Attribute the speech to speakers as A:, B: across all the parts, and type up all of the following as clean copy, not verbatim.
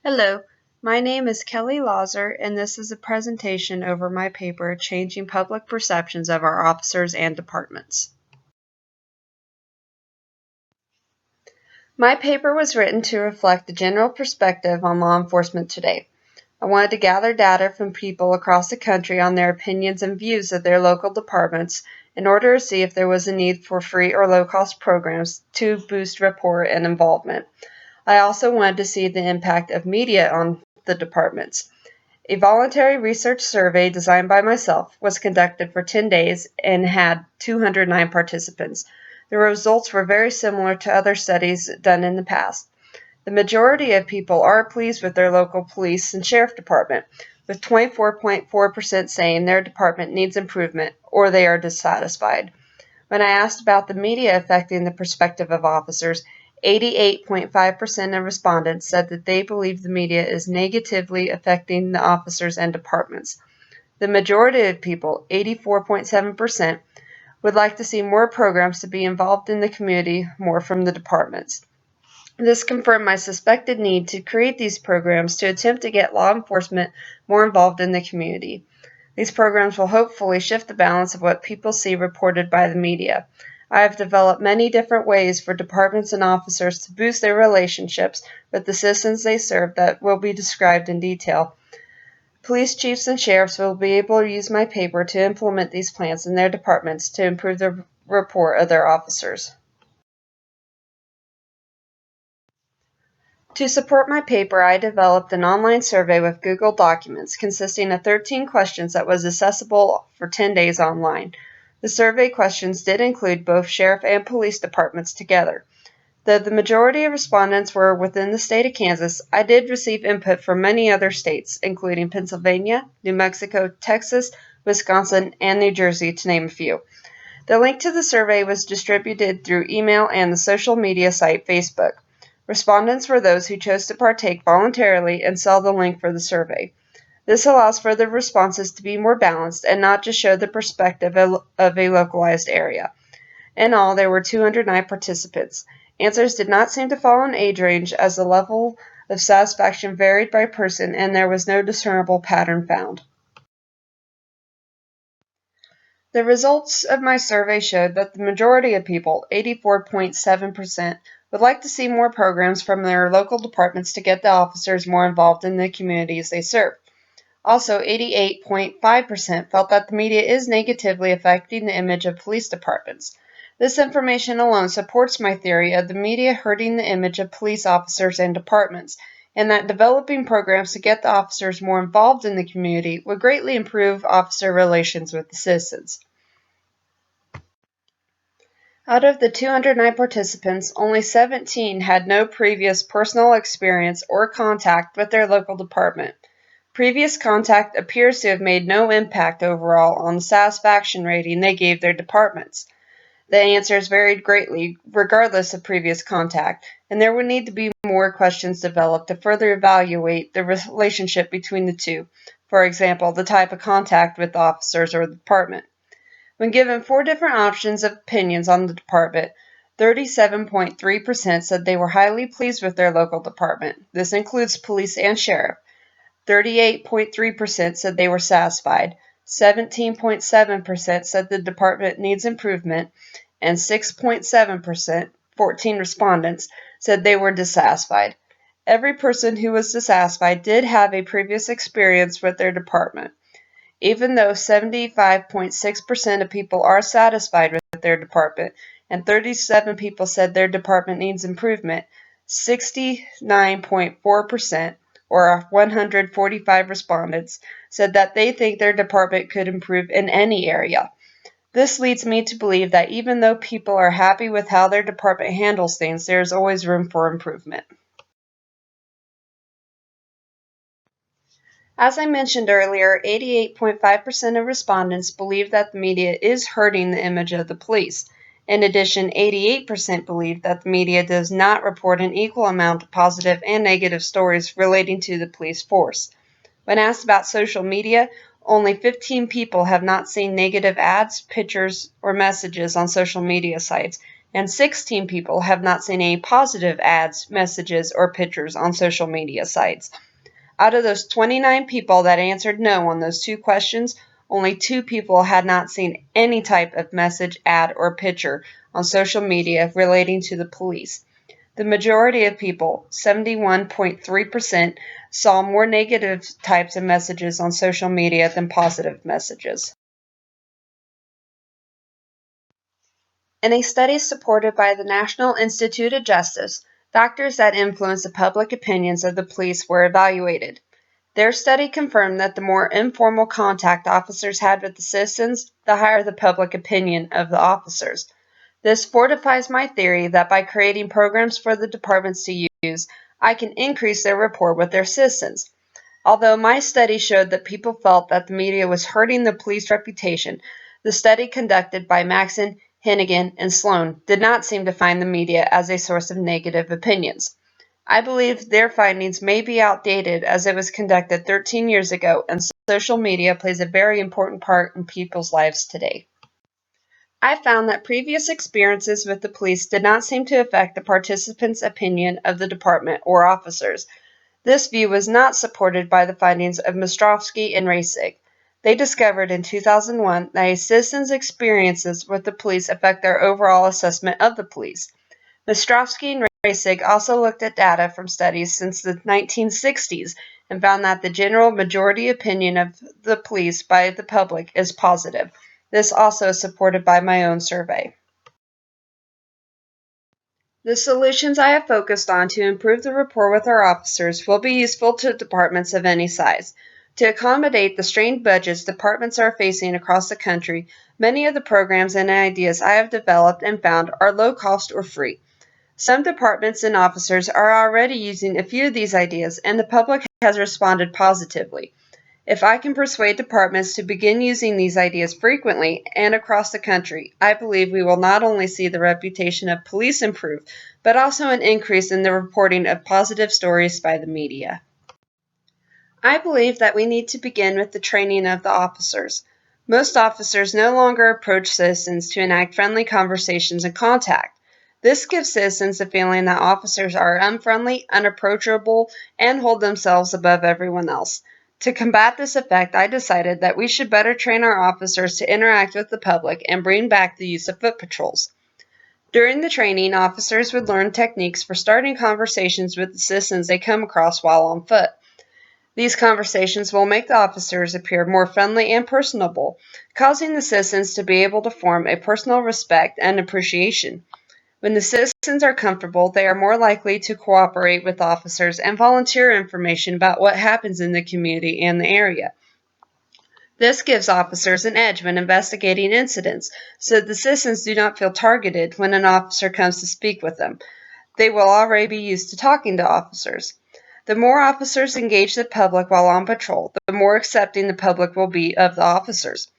A: Hello, my name is Kelly Lauser, and this is a presentation over my paper, Changing Public Perceptions of Our Officers and Departments. My paper was written to reflect the general perspective on law enforcement today. I wanted to gather data from people across the country on their opinions and views of their local departments in order to see if there was a need for free or low-cost programs to boost rapport and involvement. I also wanted to see the impact of media on the departments. A voluntary research survey designed by myself was conducted for 10 days and had 209 participants. The results were very similar to other studies done in the past. The majority of people are pleased with their local police and sheriff department, with 24.4% saying their department needs improvement or they are dissatisfied. When I asked about the media affecting the perspective of officers, 88.5% of respondents said that they believe the media is negatively affecting the officers and departments. The majority of people, 84.7%, would like to see more programs to be involved in the community more from the departments. This confirmed my suspected need to create these programs to attempt to get law enforcement more involved in the community. These programs will hopefully shift the balance of what people see reported by the media. I have developed many different ways for departments and officers to boost their relationships with the citizens they serve that will be described in detail. Police chiefs and sheriffs will be able to use my paper to implement these plans in their departments to improve the rapport of their officers. To support my paper, I developed an online survey with Google Documents consisting of 13 questions that was accessible for 10 days online. The survey questions did include both sheriff and police departments together. Though the majority of respondents were within the state of Kansas, I did receive input from many other states, including Pennsylvania, New Mexico, Texas, Wisconsin, and New Jersey, to name a few. The link to the survey was distributed through email and the social media site Facebook. Respondents were those who chose to partake voluntarily and saw the link for the survey. This allows for the responses to be more balanced and not just show the perspective of a localized area. In all, there were 209 participants. Answers did not seem to fall in age range as the level of satisfaction varied by person and there was no discernible pattern found. The results of my survey showed that the majority of people, 84.7%, would like to see more programs from their local departments to get the officers more involved in the communities they serve. Also, 88.5% felt that the media is negatively affecting the image of police departments. This information alone supports my theory of the media hurting the image of police officers and departments, and that developing programs to get the officers more involved in the community would greatly improve officer relations with the citizens. Out of the 209 participants, only 17 had no previous personal experience or contact with their local department. Previous contact appears to have made no impact overall on the satisfaction rating they gave their departments. The answers varied greatly regardless of previous contact, and there would need to be more questions developed to further evaluate the relationship between the two, for example, the type of contact with the officers or the department. When given 4 different options of opinions on the department, 37.3% said they were highly pleased with their local department. This includes police and sheriff. 38.3% said they were satisfied. 17.7% said the department needs improvement, and 6.7%, 14 respondents, said they were dissatisfied. Every person who was dissatisfied did have a previous experience with their department. Even though 75.6% of people are satisfied with their department and 37 people said their department needs improvement, 69.4%, or 145 respondents, said that they think their department could improve in any area. This leads me to believe that even though people are happy with how their department handles things, there is always room for improvement. As I mentioned earlier, 88.5% of respondents believe that the media is hurting the image of the police. In addition, 88% believe that the media does not report an equal amount of positive and negative stories relating to the police force. When asked about social media, only 15 people have not seen negative ads, pictures, or messages on social media sites, and 16 people have not seen any positive ads, messages, or pictures on social media sites. Out of those 29 people that answered no on those two questions, only 2 people had not seen any type of message, ad, or picture on social media relating to the police. The majority of people, 71.3%, saw more negative types of messages on social media than positive messages. In a study supported by the National Institute of Justice, factors that influence the public opinions of the police were evaluated. Their study confirmed that the more informal contact officers had with the citizens, the higher the public opinion of the officers. This fortifies my theory that by creating programs for the departments to use, I can increase their rapport with their citizens. Although my study showed that people felt that the media was hurting the police reputation, the study conducted by Maxon, Hennigan, and Sloan did not seem to find the media as a source of negative opinions. I believe their findings may be outdated as it was conducted 13 years ago and social media plays a very important part in people's lives today. I found that previous experiences with the police did not seem to affect the participants' opinion of the department or officers. This view was not supported by the findings of Mostrovsky and Rasig. They discovered in 2001 that a citizen's experiences with the police affect their overall assessment of the police. Mostrovsky and Rasig also looked at data from studies since the 1960s and found that the general majority opinion of the police by the public is positive. This also is supported by my own survey. The solutions I have focused on to improve the rapport with our officers will be useful to departments of any size. To accommodate the strained budgets departments are facing across the country, many of the programs and ideas I have developed and found are low cost or free. Some departments and officers are already using a few of these ideas, and the public has responded positively. If I can persuade departments to begin using these ideas frequently and across the country, I believe we will not only see the reputation of police improve, but also an increase in the reporting of positive stories by the media. I believe that we need to begin with the training of the officers. Most officers no longer approach citizens to enact friendly conversations and contact. This gives citizens the feeling that officers are unfriendly, unapproachable, and hold themselves above everyone else. To combat this effect, I decided that we should better train our officers to interact with the public and bring back the use of foot patrols. During the training, officers would learn techniques for starting conversations with the citizens they come across while on foot. These conversations will make the officers appear more friendly and personable, causing the citizens to be able to form a personal respect and appreciation. When the citizens are comfortable, they are more likely to cooperate with officers and volunteer information about what happens in the community and the area. This gives officers an edge when investigating incidents, so the citizens do not feel targeted when an officer comes to speak with them. They will already be used to talking to officers. The more officers engage the public while on patrol, the more accepting the public will be of the officers.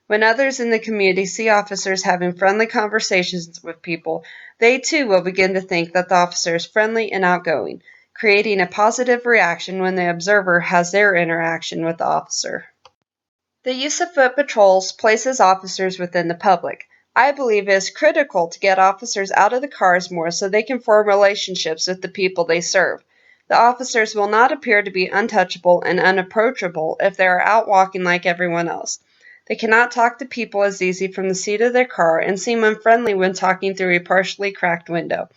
A: When others in the community see officers having friendly conversations with people, they too will begin to think that the officer is friendly and outgoing, creating a positive reaction when the observer has their interaction with the officer. The use of foot patrols places officers within the public. I believe it is critical to get officers out of the cars more so they can form relationships with the people they serve. The officers will not appear to be untouchable and unapproachable if they are out walking like everyone else. They cannot talk to people as easy from the seat of their car and seem unfriendly when talking through a partially cracked window.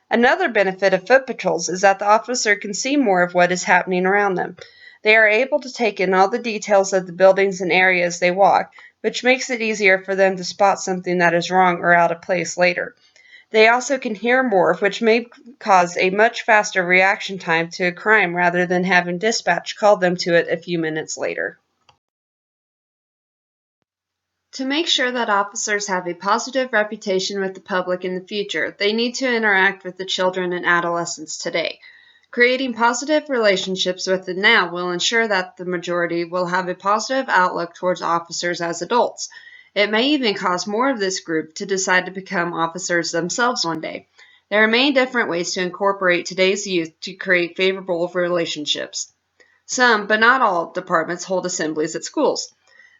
A: Another benefit of foot patrols is that the officer can see more of what is happening around them. They are able to take in all the details of the buildings and areas they walk, which makes it easier for them to spot something that is wrong or out of place later. They also can hear more, which may cause a much faster reaction time to a crime rather than having dispatch call them to it a few minutes later. To make sure that officers have a positive reputation with the public in the future, they need to interact with the children and adolescents today. Creating positive relationships with them now will ensure that the majority will have a positive outlook towards officers as adults. It may even cause more of this group to decide to become officers themselves one day. There are many different ways to incorporate today's youth to create favorable relationships. Some, but not all, departments hold assemblies at schools.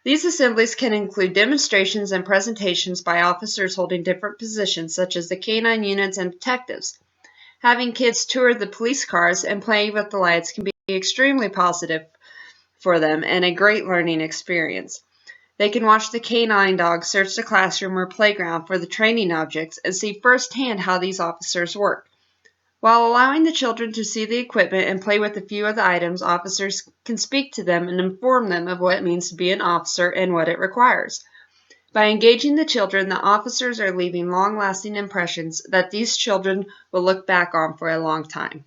A: These assemblies can include demonstrations and presentations by officers holding different positions, such as the canine units and detectives. Having kids tour the police cars and play with the lights can be extremely positive for them and a great learning experience. They can watch the canine dogs search the classroom or playground for the training objects and see firsthand how these officers work. While allowing the children to see the equipment and play with a few of the items, officers can speak to them and inform them of what it means to be an officer and what it requires. By engaging the children, the officers are leaving long-lasting impressions that these children will look back on for a long time.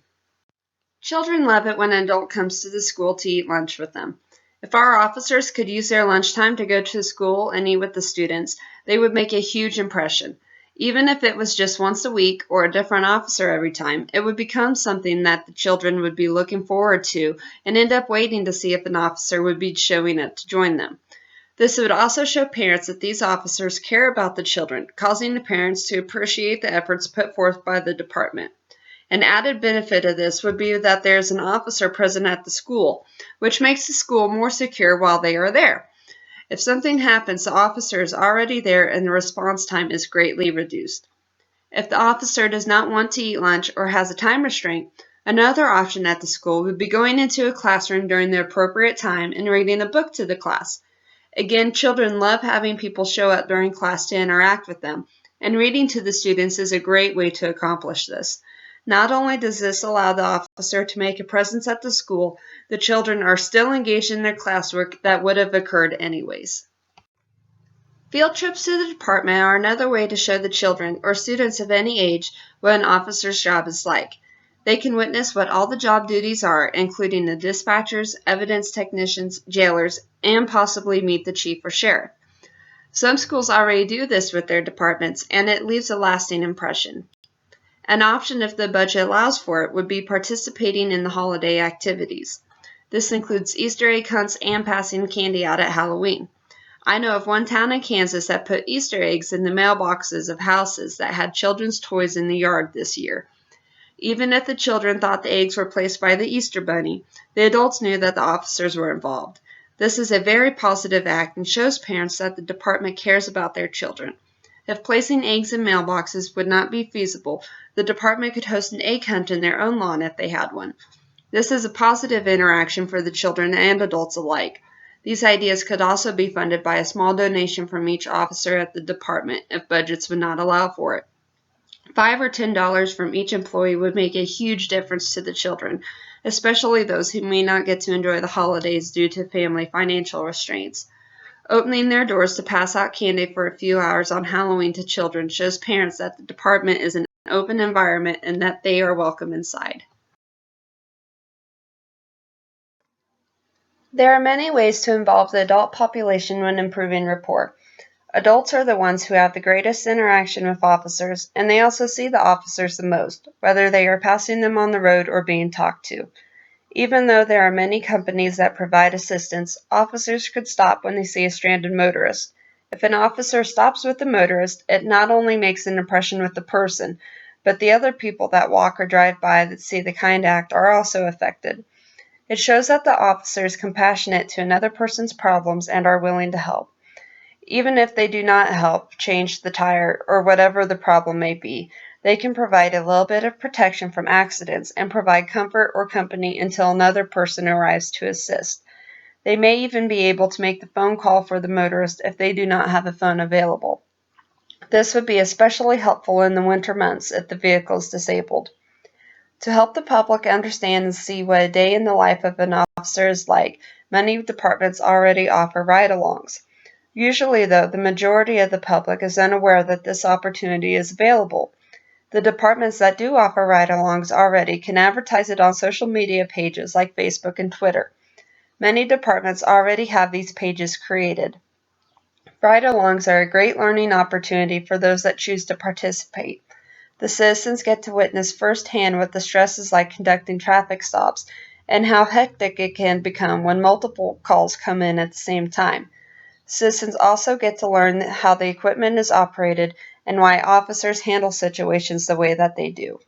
A: Children love it when an adult comes to the school to eat lunch with them. If our officers could use their lunchtime to go to school and eat with the students, they would make a huge impression. Even if it was just once a week or a different officer every time, it would become something that the children would be looking forward to and end up waiting to see if an officer would be showing up to join them. This would also show parents that these officers care about the children, causing the parents to appreciate the efforts put forth by the department. An added benefit of this would be that there's an officer present at the school, which makes the school more secure while they are there. If something happens, the officer is already there and the response time is greatly reduced. If the officer does not want to eat lunch or has a time restraint, another option at the school would be going into a classroom during the appropriate time and reading a book to the class. Again, children love having people show up during class to interact with them, and reading to the students is a great way to accomplish this. Not only does this allow the officer to make a presence at the school, the children are still engaged in their classwork that would have occurred anyways. Field trips to the department are another way to show the children or students of any age what an officer's job is like. They can witness what all the job duties are, including the dispatchers, evidence technicians, jailers, and possibly meet the chief or sheriff. Some schools already do this with their departments, and it leaves a lasting impression. An option, if the budget allows for it, would be participating in the holiday activities. This includes Easter egg hunts and passing candy out at Halloween. I know of one town in Kansas that put Easter eggs in the mailboxes of houses that had children's toys in the yard this year. Even if the children thought the eggs were placed by the Easter Bunny, the adults knew that the officers were involved. This is a very positive act and shows parents that the department cares about their children. If placing eggs in mailboxes would not be feasible, the department could host an egg hunt in their own lawn if they had one. This is a positive interaction for the children and adults alike. These ideas could also be funded by a small donation from each officer at the department if budgets would not allow for it. $5 or $10 from each employee would make a huge difference to the children, especially those who may not get to enjoy the holidays due to family financial restraints. Opening their doors to pass out candy for a few hours on Halloween to children shows parents that the department is an open environment and that they are welcome inside. There are many ways to involve the adult population when improving rapport. Adults are the ones who have the greatest interaction with officers, and they also see the officers the most, whether they are passing them on the road or being talked to. Even though there are many companies that provide assistance, officers could stop when they see a stranded motorist. If an officer stops with the motorist, it not only makes an impression with the person, but the other people that walk or drive by that see the kind act are also affected. It shows that the officer is compassionate to another person's problems and are willing to help. Even if they do not help change the tire or whatever the problem may be, they can provide a little bit of protection from accidents and provide comfort or company until another person arrives to assist. They may even be able to make the phone call for the motorist if they do not have a phone available. This would be especially helpful in the winter months if the vehicle is disabled. To help the public understand and see what a day in the life of an officer is like, many departments already offer ride-alongs. Usually, though, the majority of the public is unaware that this opportunity is available. The departments that do offer ride-alongs already can advertise it on social media pages like Facebook and Twitter. Many departments already have these pages created. Ride-alongs are a great learning opportunity for those that choose to participate. The citizens get to witness firsthand what the stress is like conducting traffic stops and how hectic it can become when multiple calls come in at the same time. Citizens also get to learn how the equipment is operated and why officers handle situations the way that they do.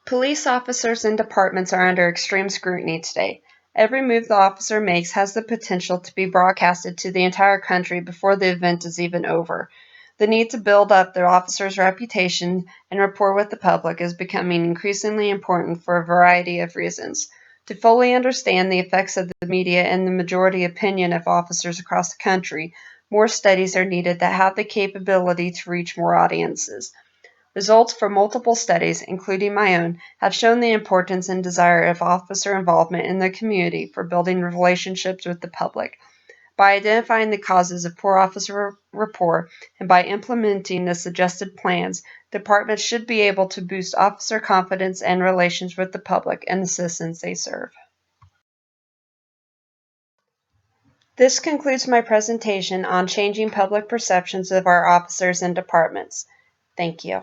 A: Police officers and departments are under extreme scrutiny today. Every move the officer makes has the potential to be broadcasted to the entire country before the event is even over. The need to build up the officer's reputation and rapport with the public is becoming increasingly important for a variety of reasons. To fully understand the effects of the media and the majority opinion of officers across the country, more studies are needed that have the capability to reach more audiences. Results from multiple studies, including my own, have shown the importance and desire of officer involvement in the community for building relationships with the public. By identifying the causes of poor officer rapport and by implementing the suggested plans, departments should be able to boost officer confidence and relations with the public and the citizens they serve. This concludes my presentation on changing public perceptions of our officers and departments. Thank you.